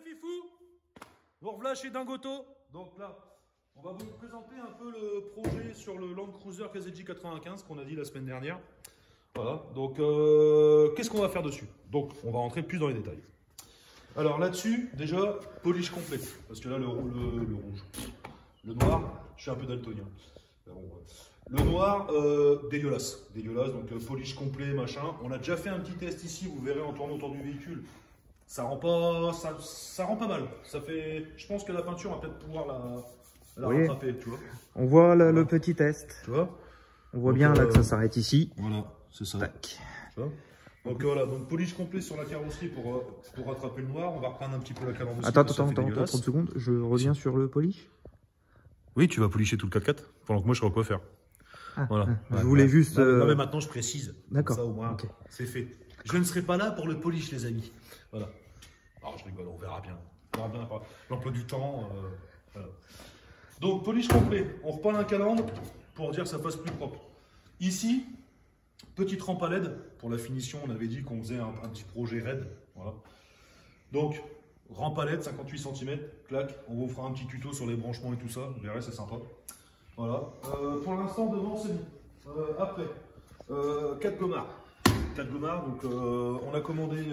fifous, nous revoilà chez Dingoto. Donc là, on va vous présenter un peu le projet sur le Land Cruiser KZJ 95 qu'on a dit la semaine dernière. Voilà, donc qu'est-ce qu'on va faire dessus? Donc on va rentrer plus dans les détails. Alors là-dessus, déjà, polish complet. Parce que là, le rouge, le noir, je suis un peu daltonien. Le noir, dégueulasse. Dégueulasse, donc polish complet, machin. On a déjà fait un petit test ici, vous verrez en tournant autour du véhicule. Ça rend pas, ça rend pas mal. Ça fait, je pense que la peinture va peut-être pouvoir la rattraper, tu vois. On voit le petit test. Tu vois. On voit donc, bien là que ça s'arrête ici. Voilà, c'est ça. Tac. Tu vois. Donc voilà, donc polish complet sur la carrosserie pour rattraper le noir. On va reprendre un petit peu la carrosserie. Attends, 30 secondes. Je reviens sur le polish. Oui, tu vas polisher tout le 4x4 pendant que moi je serai au coiffeur. Ah, voilà. Je voulais juste. Non, mais maintenant je précise. D'accord. Ça au moins, okay. C'est fait. Je ne serai pas là pour le polish, les amis. Voilà. Alors je rigole, on verra bien. On verra bien l'emploi du temps. Voilà. Donc polish complet. On reprend un calandre pour dire que ça fasse plus propre. Ici, petite rampe à LED pour la finition. On avait dit qu'on faisait un petit projet raid. Voilà. Donc rampe à LED, 58 cm, clac. On vous fera un petit tuto sur les branchements et tout ça. Vous verrez, c'est sympa. Voilà. Pour l'instant, devant, c'est bon. Après, 4 gommards. 4 gommards. Donc, on a commandé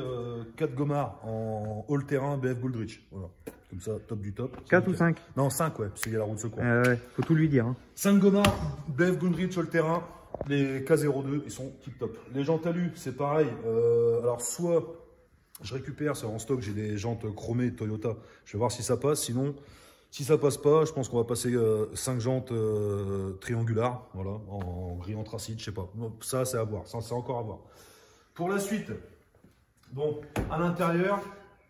4 gommards en all-terrain BF Goldrich. Voilà. Comme ça, top du top. 4 ou 5? Non, 5, ouais, parce qu'il y a la roue de secours. Ouais, faut tout lui dire. Hein. 5 gommards BF Goldrich all-terrain. Les K02, ils sont tip top. Les jantes alu, c'est pareil. Alors, soit je récupère, c'est en stock, j'ai des jantes chromées Toyota. Je vais voir si ça passe. Sinon, si ça passe pas, je pense qu'on va passer 5 jantes triangulaires, voilà, en gris anthracite, je sais pas. Donc, ça, c'est à voir. Ça, c'est encore à voir. Pour la suite, bon, à l'intérieur,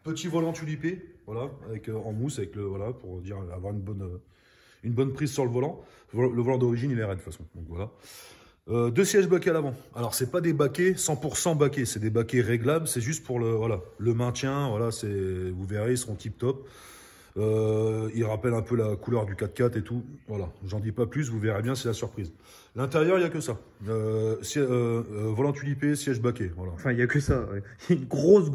petit volant tulipé, voilà, avec en mousse, avec le, voilà, pour dire avoir une bonne prise sur le volant. Le volant d'origine, il est raide de toute façon. Donc voilà. 2 sièges baquets à l'avant. Alors c'est pas des baquets 100% baquets, c'est des baquets réglables, c'est juste pour le maintien. Voilà, vous verrez, ils seront tip top. Ils rappellent un peu la couleur du 4x4 et tout. Voilà, j'en dis pas plus, vous verrez bien, c'est la surprise. L'intérieur, il n'y a que ça. Volant tulipé, siège baquet. Voilà. Enfin, il n'y a que ça. Ouais. Une grosse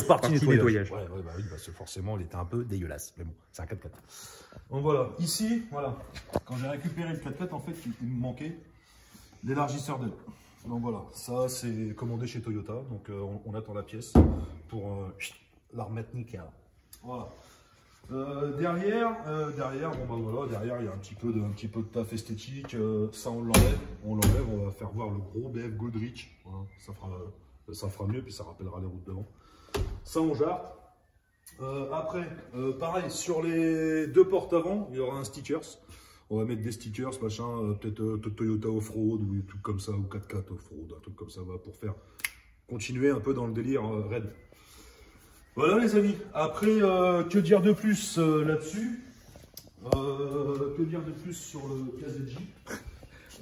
partie nettoyage. Ouais, bah oui, parce que forcément, il était un peu dégueulasse. Mais bon, c'est un 4x4. Donc voilà, ici, voilà. Quand j'ai récupéré le 4x4, en fait, il me manquait l'élargisseur d'aile. Donc voilà, ça c'est commandé chez Toyota. Donc on attend la pièce pour la remettre nickel. Voilà. Derrière, bon bah voilà, derrière il y a un petit peu de taf esthétique. Ça on l'enlève, on va faire voir le gros BF Goldrich. Voilà, ça fera mieux, puis ça rappellera les routes devant. Ça on jarre. Après, pareil, sur les 2 portes avant, il y aura un stickers. On va mettre des stickers, machin, peut-être Toyota Off-Road ou des trucs comme ça, ou 4x4 Off-Road, un truc comme ça, voilà, pour faire continuer un peu dans le délire raid. Voilà les amis. Après, que dire de plus là-dessus? Que dire de plus sur le KZJ?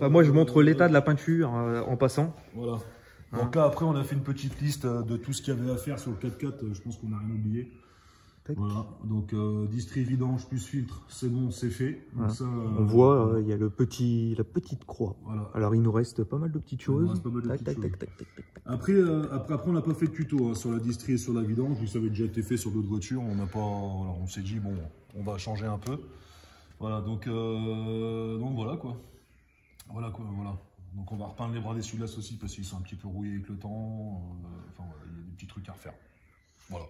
Bah, moi, je montre l'état de la peinture en passant. Voilà. Donc là, après, on a fait une petite liste de tout ce qu'il y avait à faire sur le 4x4. Je pense qu'on n'a rien oublié. Voilà. Donc, distri vidange plus filtre, c'est bon, c'est fait. Voilà. Donc ça, on voit, il y a la petite croix. Voilà. Alors, il nous reste pas mal de petites choses. Après, on n'a pas fait de tuto hein, sur la distri et sur la vidange. Ça avait déjà été fait sur d'autres voitures. On n'a pas, voilà, on s'est dit, bon, on va changer un peu. Voilà, donc voilà quoi. Voilà. Donc on va repeindre les bras d'essuie-glace aussi parce qu'ils sont un petit peu rouillés avec le temps. Enfin voilà, il y a des petits trucs à refaire. Voilà.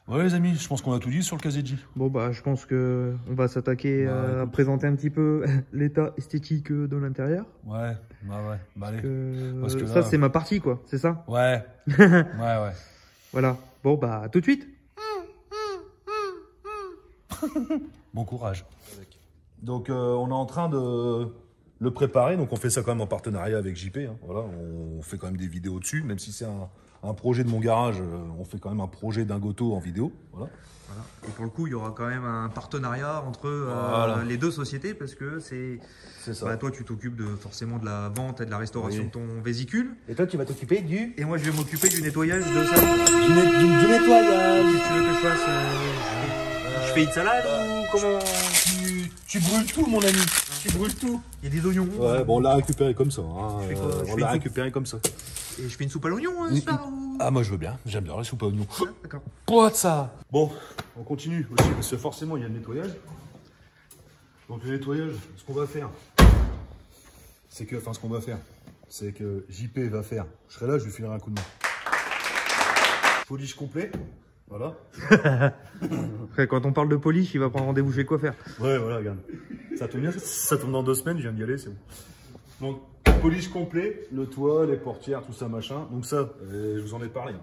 Voilà les amis, je pense qu'on a tout dit sur le KZJ. Bon bah je pense que on va s'attaquer à présenter un petit peu l'état esthétique de l'intérieur. Ouais, bah allez. Parce que ça c'est ma partie quoi, c'est ça? Ouais. ouais. Voilà. Bon bah tout de suite. Bon courage. Donc on est en train de le préparer, donc on fait ça quand même en partenariat avec JP. Hein. Voilà, on fait quand même des vidéos dessus, même si c'est un projet de mon garage, on fait quand même un projet Dingoto en vidéo. Voilà. Et pour le coup, il y aura quand même un partenariat entre les 2 sociétés parce que c'est ça. Bah, toi, tu t'occupes forcément de la vente et de la restauration de ton vésicule. Et toi, tu vas t'occuper du... Et moi, je vais m'occuper du nettoyage de ça. Du nettoyage. Si tu veux que je fasse... je fais une salade ou comment... Tu brûles tout, mon ami. Tu brûles tout. Il y a des oignons. Ouais, bon, on l'a récupéré comme ça. Hein. On l'a récupéré comme ça. Et je fais une soupe à l'oignon ce soir ou... Ah, moi je veux bien, j'aime bien la soupe à oignon. Ah, d'accord. Quoi de ça? Bon, on continue aussi, parce que forcément il y a le nettoyage. Donc le nettoyage, ce qu'on va faire, c'est que, enfin ce qu'on va faire, c'est que JP va faire, je serai là, je lui filerai un coup de main. Polish complet, voilà. Après, quand on parle de polish, il va prendre rendez-vous chez le coiffeur. Ouais, voilà, regarde. Ça tombe bien, ça tombe dans 2 semaines, je viens d'y aller, c'est bon. Donc, polish complet, le toit, les portières, tout ça, machin. Donc ça, je vous en ai parlé.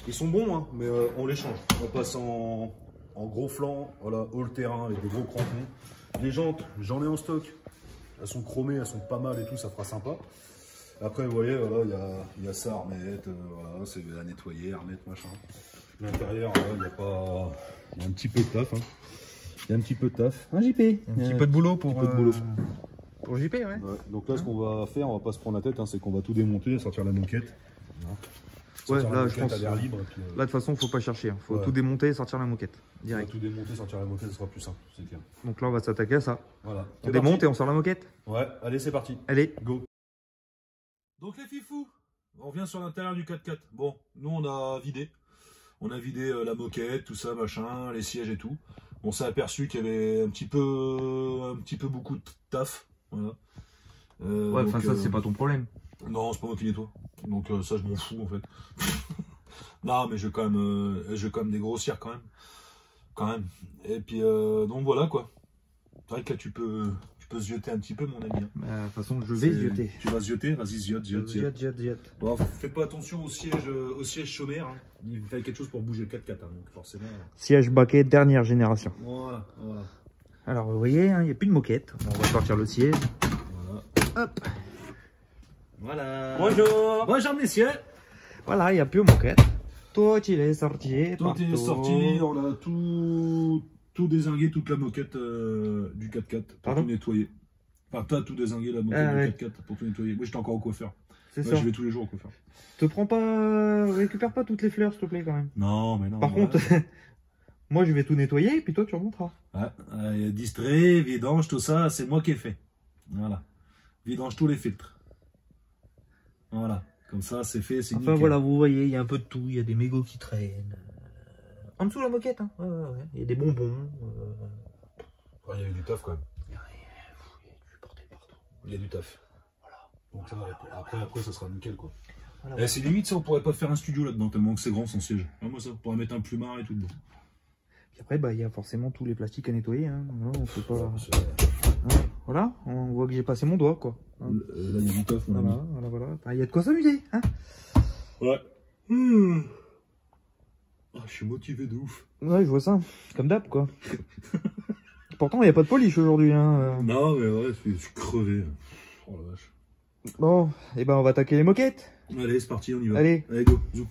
Ils sont bons, hein, mais on les change. On passe en gros flanc, voilà, all terrain avec des gros crampons. Les jantes, j'en ai en stock. Elles sont chromées, elles sont pas mal et tout, ça fera sympa. Après, vous voyez, voilà, il y a ça à remettre, voilà, c'est à nettoyer, à remettre, machin. L'intérieur, il y a pas... Il y a un petit peu de taf, hein. Il y a un petit peu de taf. Un JP. Un petit peu de boulot pour JP, ouais. Donc là, ce qu'on va faire, on va pas se prendre la tête, hein, c'est qu'on va tout démonter, sortir la moquette. Ouais, là, je pense. Là, de toute façon, faut pas chercher. Il faut tout démonter et sortir la moquette. Direct. Tout démonter, sortir la moquette, ce sera plus simple, c'est clair. Donc là, on va s'attaquer à ça. Voilà. On démonte et on sort la moquette. Ouais, allez, c'est parti. Allez, go. Donc les fifous, on revient sur l'intérieur du 4x4. Bon, nous on a vidé. On a vidé la moquette, tout ça, machin, les sièges et tout. On s'est aperçu qu'il y avait un petit peu beaucoup de taf. Voilà. Ouais, enfin ça, c'est pas ton problème. Non, c'est pas moi qui nettoie. Donc ça, je m'en fous en fait. Non, mais je vais quand même dégrossir quand même. Et puis, donc voilà quoi. C'est vrai que là, tu peux zioter un petit peu, mon ami. De toute façon, je vais zioter. Tu vas zioter? Vas-y, ziote. Ziote. Bon, faites pas attention au siège chômeur. Hein. Il fallait quelque chose pour bouger le 4x4, hein, donc forcément. Siège baquet dernière génération. Voilà. Alors, vous voyez, il n'y a plus de moquette. On va sortir le siège. Voilà. Hop. Voilà. Bonjour, messieurs. Voilà, il n'y a plus de moquette. Tout il est sorti. Tout est sorti. On a tout dézingué, toute la moquette du 4x4 pour tout nettoyer. Enfin, t'as tout dézingué la moquette du 4x4 pour tout nettoyer. Moi, j'étais encore au coiffeur. C'est ça. Je vais tous les jours au coiffeur. Récupère pas toutes les fleurs, s'il te plaît, quand même. Non, mais non. Par contre, moi, je vais tout nettoyer et puis toi, tu remonteras. Ouais, distrait, vidange, tout ça, c'est moi qui ai fait. Voilà. Vidange tous les filtres. Voilà. Comme ça, c'est fait, c'est nickel. Enfin, voilà, vous voyez, il y a un peu de tout. Il y a des mégots qui traînent. En dessous, la moquette, hein. Ouais. Il y a des bonbons. Il y a eu du taf, quand même. Il y a du bordel partout. Il y a du taf. Voilà. Donc ça, après, ça sera nickel, quoi. Voilà. C'est limite, ça, on pourrait pas faire un studio là-dedans, tellement que c'est grand, son siège. Moi, ça, on pourrait mettre un plumard et tout dedans. Puis après, il y a forcément tous les plastiques à nettoyer. Hein. Voilà, on peut pas... Voilà, on voit que j'ai passé mon doigt, quoi. Là, il y a du taf, mon ami. Voilà. Il y a de quoi s'amuser, hein. Ouais. Je suis motivé de ouf. Ouais, je vois ça. Comme d'hab, quoi. Pourtant, il n'y a pas de polish aujourd'hui, hein. Non, mais ouais, je suis crevé. Oh la vache. Bon, et ben on va attaquer les moquettes. Allez, c'est parti, on y va. Allez, go. Zou.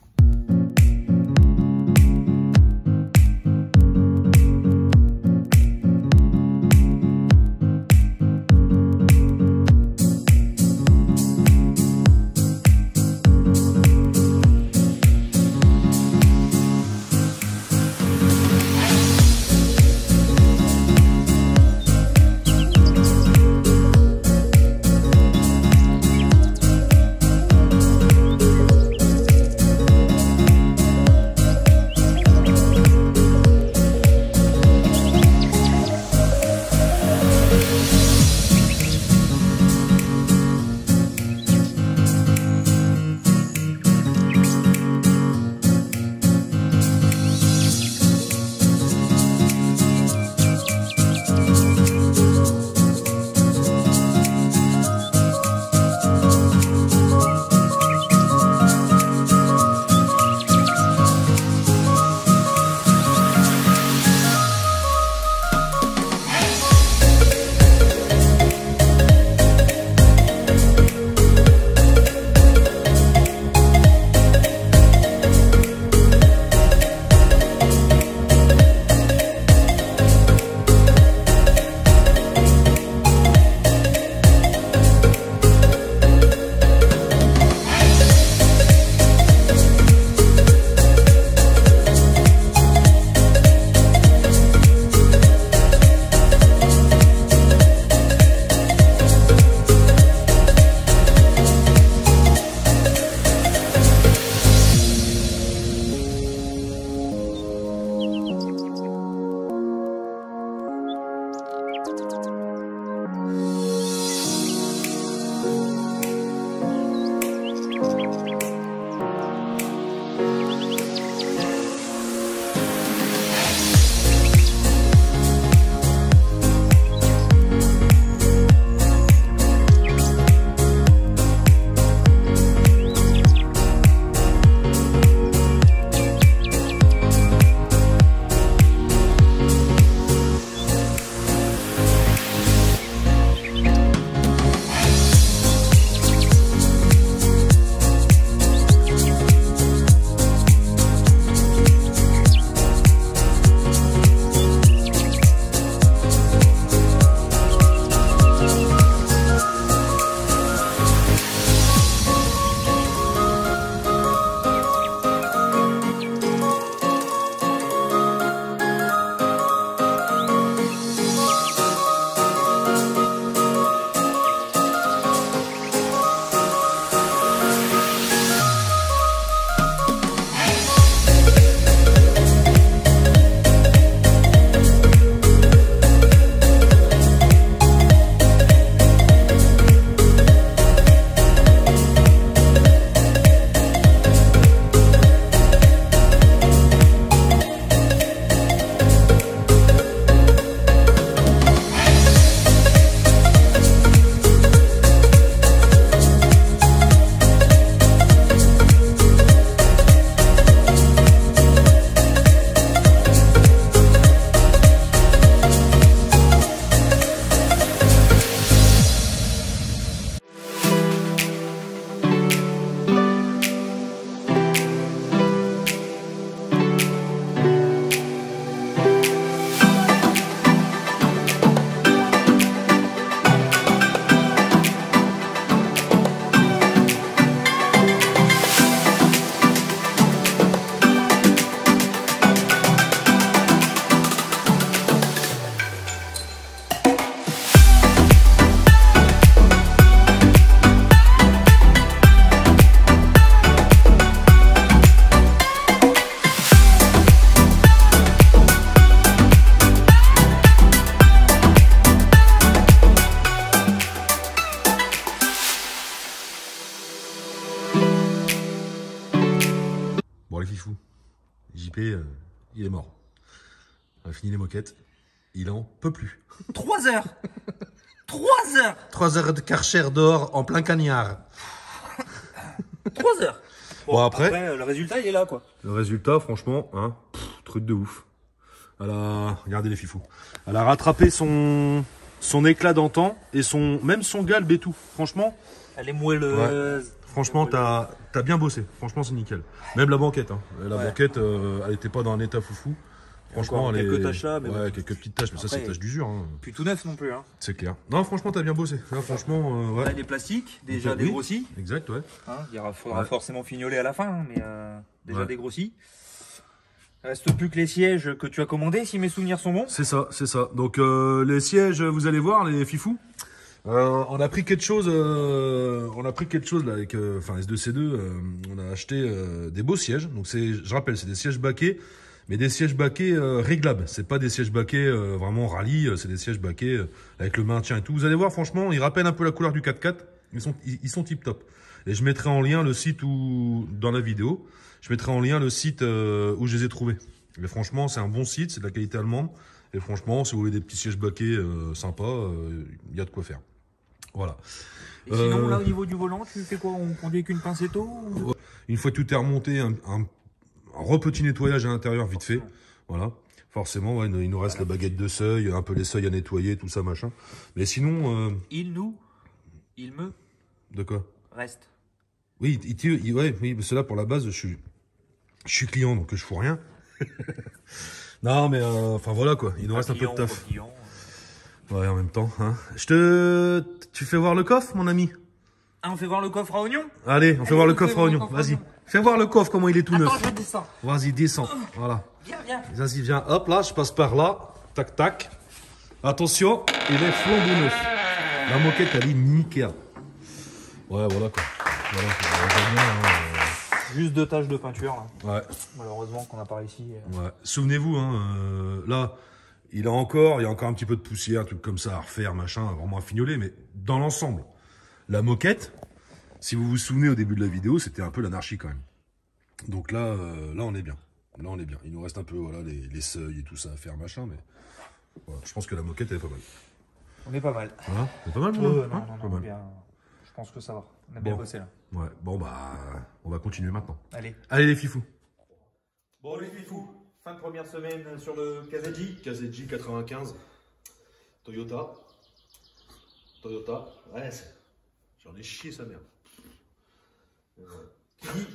Bon, les fifous, JP, il est mort. On a fini les moquettes. Il en peut plus. 3 heures 3 heures 3 heures de Karcher dehors en plein cagnard. 3 heures. Bon, après, le résultat, il est là, quoi. Le résultat, franchement, hein, truc de ouf. Regardez les fifous. Elle a rattrapé son éclat d'antan et même son galbe et tout. Franchement. Elle est moelleuse. Ouais. Franchement, t'as bien bossé. Franchement, c'est nickel. Même la banquette. Hein. La banquette, elle était pas dans un état foufou. Franchement, quelques taches là. Mais ouais, quelques petites taches, mais après, ça, c'est taches d'usure. Hein. Plus tout neuf non plus. Hein. C'est clair. Non, franchement, t'as bien bossé. Là, franchement, ouais. Là, des plastiques, déjà dégrossis. Exact, ouais. Hein, il faudra forcément fignoler à la fin, hein, mais déjà dégrossis. Il reste plus que les sièges que tu as commandés, si mes souvenirs sont bons. C'est ça, c'est ça. Donc, les sièges, vous allez voir, les fifous. On a pris quelque chose, là avec, S2C2. On a acheté des beaux sièges. Donc, je rappelle, c'est des sièges baquets. Mais des sièges baquets réglables, c'est pas des sièges baquets vraiment rallye, c'est des sièges baquets avec le maintien et tout. Vous allez voir, franchement, ils rappellent un peu la couleur du 4x4, ils sont tip top. Et je mettrai en lien le site dans la vidéo, je mettrai en lien le site où je les ai trouvés. Mais franchement, c'est un bon site, c'est de la qualité allemande. Et franchement, si vous voulez des petits sièges baquets sympas, il y a de quoi faire. Voilà. Et sinon, là, au niveau du volant, tu fais quoi? On conduit qu'une pincetto ou... Une fois que tout est remonté, un petit nettoyage à l'intérieur vite fait, voilà. Forcément, ouais, il nous reste la baguette de seuil, un peu les seuils à nettoyer, tout ça, machin. Mais sinon... Il me... De quoi? Reste. Oui, oui, parce que là, pour la base, je suis client, donc je fous rien. Non, mais enfin voilà quoi, il nous reste un peu de taf. Ouais, en même temps, hein. Tu fais voir le coffre, mon ami? Ah, on fait voir le coffre à oignons? Allez, on fait voir le coffre à oignons, vas-y. Fais voir le coffre, comment il est tout neuf. Attends, je descends. Vas-y, descends. Voilà. Viens. Vas-y, viens. Hop, là, je passe par là. Tac, tac. Attention, il est flambant neuf. La moquette, elle est nickel. Ouais, voilà quoi. Voilà, juste 2 taches de peinture, là. Ouais. Malheureusement qu'on n'a pas réussi. Ouais. Souvenez-vous, hein, là, il y a encore un petit peu de poussière, un truc comme ça à refaire, machin, vraiment à fignoler, mais dans l'ensemble, la moquette, si vous vous souvenez au début de la vidéo, c'était un peu l'anarchie quand même. Donc là, on est bien. Là, on est bien. Il nous reste un peu les seuils et tout ça à faire, machin, mais voilà, je pense que la moquette, elle est pas mal. On est pas mal. Voilà, c'est pas mal, non, bien. Je pense que ça va. On a bien bossé là. Ouais, bon bah, on va continuer maintenant. Allez les fifous. Bon les fifous, fin de première semaine sur le KZJ 95. Toyota. Ouais, j'en ai chié sa mère.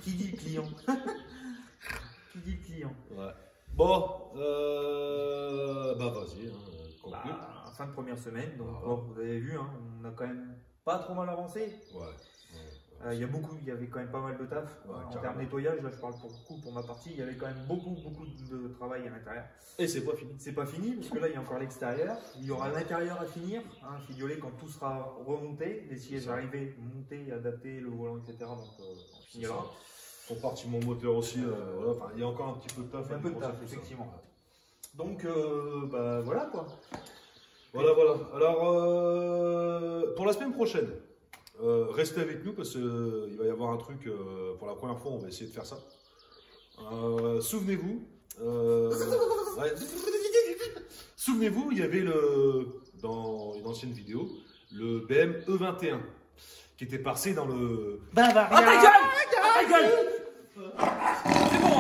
Qui dit le client? Qui dit le client? Ouais. Bon, bah vas-y. Fin de première semaine, donc vous avez vu, hein, on a quand même pas trop mal avancé. Ouais. Il y avait quand même pas mal de taf. En termes de nettoyage, là je parle pour ma partie, il y avait quand même beaucoup de travail à l'intérieur. Et c'est pas fini. C'est pas fini, parce que là il y a encore l'extérieur. Il y aura l'intérieur à finir, hein, fignoler quand tout sera remonté, les sièges arrivés, montés, adaptés, le volant, etc. Donc on finira. Compartiment moteur aussi, enfin, il y a encore un petit peu de taf. Un peu de taf, effectivement. Donc bah voilà quoi. Voilà. Alors, pour la semaine prochaine, restez avec nous parce qu'il va y avoir un truc, pour la première fois, on va essayer de faire ça. Souvenez-vous, souvenez-vous, il y avait dans une ancienne vidéo, le BM E21 qui était passé dans le... Bavaria. Ah ta gueule! C'est bon,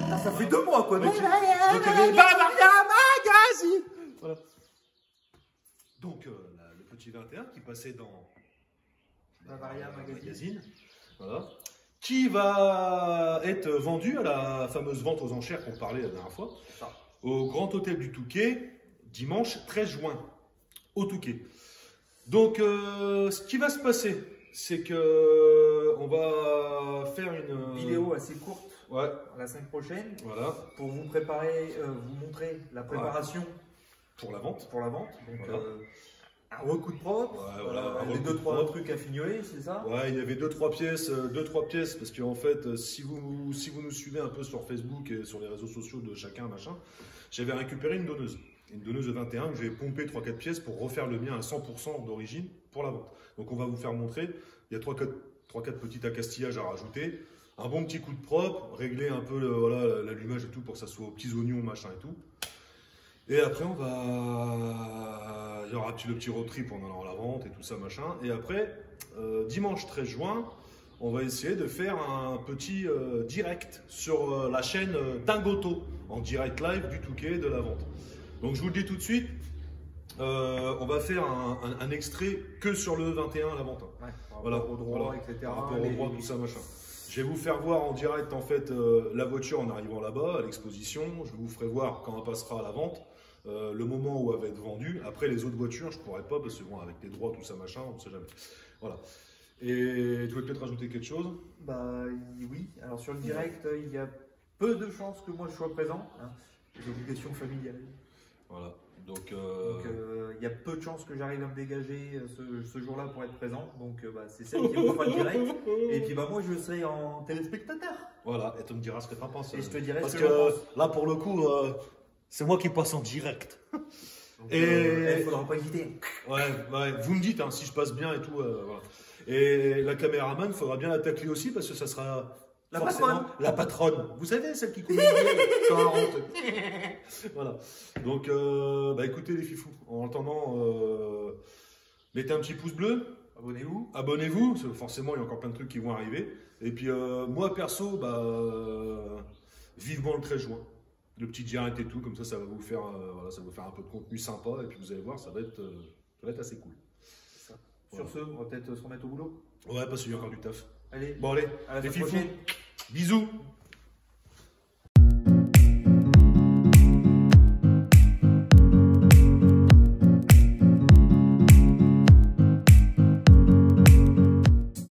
hein. Ça fait 2 mois quoi. Donc il y avait Bavaria Magazine. Voilà. Donc le petit 21 qui passait dans Bavaria Magazine. Voilà. Qui va être vendu à la fameuse vente aux enchères qu'on parlait la dernière fois, au Grand Hôtel du Touquet, dimanche 13 juin, au Touquet. Donc, ce qui va se passer, c'est que on va faire une vidéo assez courte la semaine prochaine, voilà, pour vous préparer, vous montrer la préparation pour la vente. Donc, un recoup de propre, les 2-3 trucs à fignoler, c'est ça? Ouais, il y avait 2-3 pièces, parce qu'en fait, si vous nous suivez un peu sur Facebook et sur les réseaux sociaux de chacun, machin, j'avais récupéré une donneuse de 21 que j'ai pompé 3-4 pièces pour refaire le mien à 100% d'origine pour la vente. Donc on va vous faire montrer, il y a 3-4 petits accastillages à rajouter, Un bon petit coup de propre, régler un peu voilà, l'allumage et tout pour que ça soit aux petits oignons, machin et tout. Et après, il y aura le petit road trip en allant à la vente et tout ça, machin. Et après, dimanche 13 juin, on va essayer de faire un petit direct sur la chaîne Dingoto, en direct live du Touquet de la vente. Donc je vous le dis tout de suite, on va faire un extrait que sur le 21 à la vente. Ouais, voilà, au droit, etc. Par rapport au droit, tout ça, machin. Je vais vous faire voir en direct en fait la voiture en arrivant là-bas à l'exposition. Je vous ferai voir quand elle passera à la vente, le moment où elle va être vendue. Après les autres voitures, je pourrais pas parce que bon, avec les droits, tout ça, machin, on ne sait jamais. Voilà. Et tu veux peut-être rajouter quelque chose? Bah oui. Alors sur le direct, il y a peu de chances que moi je sois présent. Hein. Des obligations familiales. Voilà. Donc il y a peu de chances que j'arrive à me dégager ce jour-là pour être présent. Donc c'est celle qui me fera le direct. Et puis moi je serai en téléspectateur. Voilà, et tu me diras ce que tu en penses. Et je te dirai parce ce que là pour le coup, c'est moi qui passe en direct. Donc, et il faudra pas hésiter. Ouais, vous me dites hein, si je passe bien et tout. Voilà. Et la caméraman, il faudra bien la tacler aussi parce que ça sera la patronne. La patronne. Vous savez, celle qui communique quand elle rentre. Voilà. Donc, écoutez les fifous. En attendant, mettez un petit pouce bleu. Abonnez-vous. Abonnez-vous, parce que forcément, il y a encore plein de trucs qui vont arriver. Et puis, moi, perso, vivement le 13 juin. Le petit direct et tout, comme ça va vous faire, ça va vous faire un peu de contenu sympa. Et puis, vous allez voir, ça va être assez cool. Sur ce, on va peut-être se remettre au boulot. Ouais, parce qu'il y a encore du taf. Allez, bon, allez, à la les semaine fifous. prochaine. Bisous.